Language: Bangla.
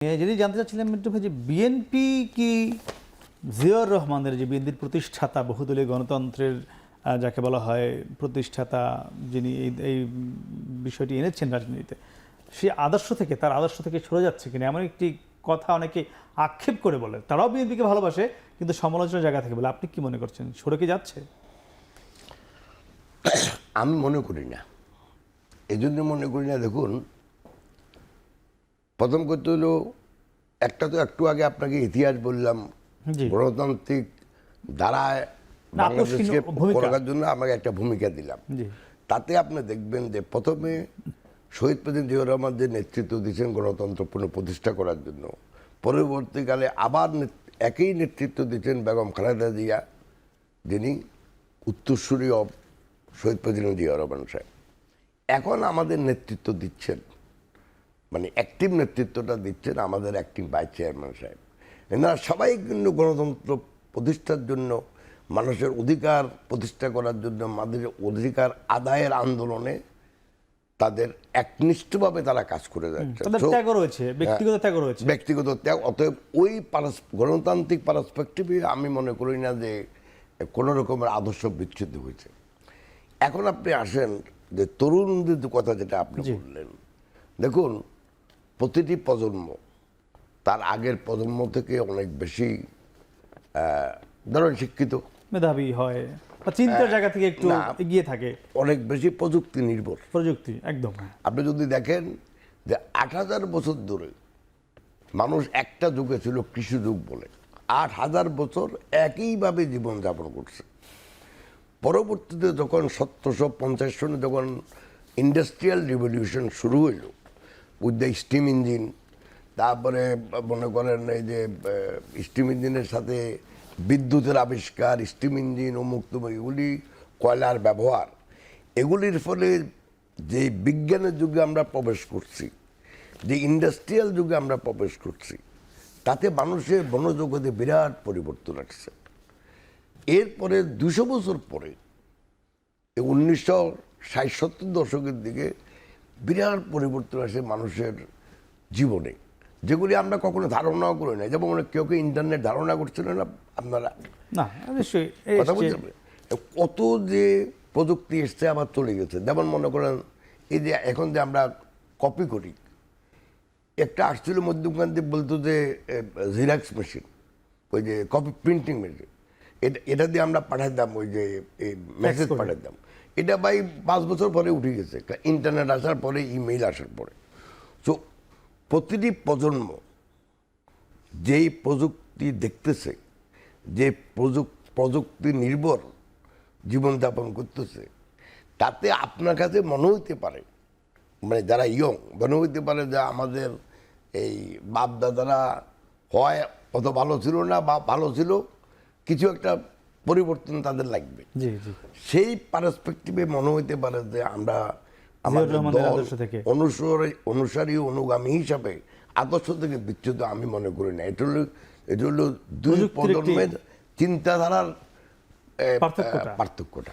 যদি জানতে চাচ্ছিলাম মিন্টু ভাই যে বিএনপি কি জিয়াউর রহমানের যে বিএনপির প্রতিষ্ঠাতা বহুদলীয় গণতন্ত্রের যাকে বলা হয় প্রতিষ্ঠাতা যিনি এই বিষয়টি এনেছেন রাজনীতিতে সেই আদর্শ থেকে তার আদর্শ থেকে সরে যাচ্ছে কিনা এমন একটি কথা অনেকে আক্ষেপ করে বলে। তারাও বিএনপিকে ভালোবাসে কিন্তু সমালোচনার জায়গা থেকে বলে। আপনি কি মনে করছেন সরে কি যাচ্ছে? আমি মনে করি না, এই জন্য মনে করি না। দেখুন, প্রথম করতে হলো একটা তো একটু আগে আপনাকে ইতিহাস বললাম, গণতান্ত্রিক ধারায় বাংলাদেশকে করার জন্য আমাকে একটা ভূমিকা দিলাম। তাতে আপনি দেখবেন যে প্রথমে শহীদ প্রেসিডেন্ট জিয়াউর রহমান যে নেতৃত্ব দিয়েছেন গণতন্ত্র পুনঃপ্রতিষ্ঠা করার জন্য, পরবর্তীকালে আবার একই নেতৃত্ব দিয়েছেন বেগম খালেদা জিয়া, যিনি উত্তরসূরি অব শহীদ প্রেসিডেন্ট জিয়াউর রহমান সাহেব। এখন আমাদের নেতৃত্ব দিচ্ছেন, মানে অ্যাক্টিভ নেতৃত্বটা দিচ্ছেন আমাদের অ্যাক্টিং ভাইস চেয়ারম্যান সাহেব। এনারা সবাই কিন্তু গণতন্ত্র প্রতিষ্ঠার জন্য, মানুষের অধিকার প্রতিষ্ঠা করার জন্য, আমাদের অধিকার আদায়ের আন্দোলনে তাদের একনিষ্ঠভাবে তারা কাজ করে যাচ্ছে। ব্যক্তিগত ত্যাগ। অতএব ওই গণতান্ত্রিক পার্সপেক্টিভে আমি মনে করি না যে কোনো রকমের আদর্শ বিচ্ছেদ হয়েছে। এখন আপনি আসেন যে তরুণদের কথা যেটা আপনি বললেন, দেখুন প্রতিটি প্রজন্ম তার আগের প্রজন্ম থেকে অনেক বেশি ধরেন শিক্ষিত, মেধাবী হয়, চিন্তার জায়গা থেকে একটু এগিয়ে থাকে, অনেক বেশি প্রযুক্তি নির্ভর। প্রযুক্তি একদম। আপনি যদি দেখেন যে ৮,০০০ বছর ধরে মানুষ একটা যুগে ছিল কৃষি যুগ বলে, ৮,০০০ বছর একইভাবে জীবনযাপন করছে। পরবর্তীতে যখন ১৭৫০ সনে যখন ইন্ডাস্ট্রিয়াল রিভলিউশন শুরু হইল উইথ দ্য স্টিম ইঞ্জিন, তারপরে মনে করেন এই যে স্টিম ইঞ্জিনের সাথে বিদ্যুতের আবিষ্কার, স্টিম ইঞ্জিন অমুক তমুক, এগুলি কয়লার ব্যবহার, এগুলির ফলে যে বিজ্ঞানের যুগে আমরা প্রবেশ করছি, যে ইন্ডাস্ট্রিয়াল যুগে আমরা প্রবেশ করছি, তাতে মানুষের বনজগতে বিরাট পরিবর্তন আসছে। এরপরে ২০০ বছর পরে ১৯৬০-৭০ দশকের দিকে বিরাট পরিবর্তন আসে মানুষের জীবনে, যেগুলি আমরা কখনো ধারণাও করি না। যেমন কেউ কেউ ইন্টারনেট ধারণা করছিলেন না আপনারা? কথা বলতে হবে, কত যে প্রযুক্তি এসছে আবার চলে গেছে। যেমন মনে করেন এই যে এখন যে আমরা কপি করি, একটা আসছিল মধ্যখান দিয়ে বলতো যে জেরক্স মেশিন, ওই যে কপি প্রিন্টিং মেশিন, এটা দিয়ে আমরা পাঠাইতাম, ওই যে মেসেজ পাঠাইতাম। এটা ভাই ৫ বছর পরে উঠে গেছে, ইন্টারনেট আসার পরে, ইমেইল আসার পরে। তো প্রতিটি প্রজন্ম যেই প্রযুক্তি দেখতেছে, যে প্রযুক্তি নির্ভর জীবনযাপন করতেছে, তাতে আপনার কাছে মনে হইতে পারে, মানে যারা ইয়ং, মনে হইতে পারে যে আমাদের এই বাপ দাদারা হয় অত ভালো ছিল না বা ভালো ছিল, কিছু একটা পরিবর্তন তাদের লাগবে। সেই পার্সপেক্টিভে মনে হইতে পারে যে আমরা আমাদের অনুসারী অনুগামী হিসাবে আদর্শ থেকে বিচ্যুত আমি মনে করি না। এটা হলো দুই প্রজন্মের চিন্তাধারার পার্থক্যটা।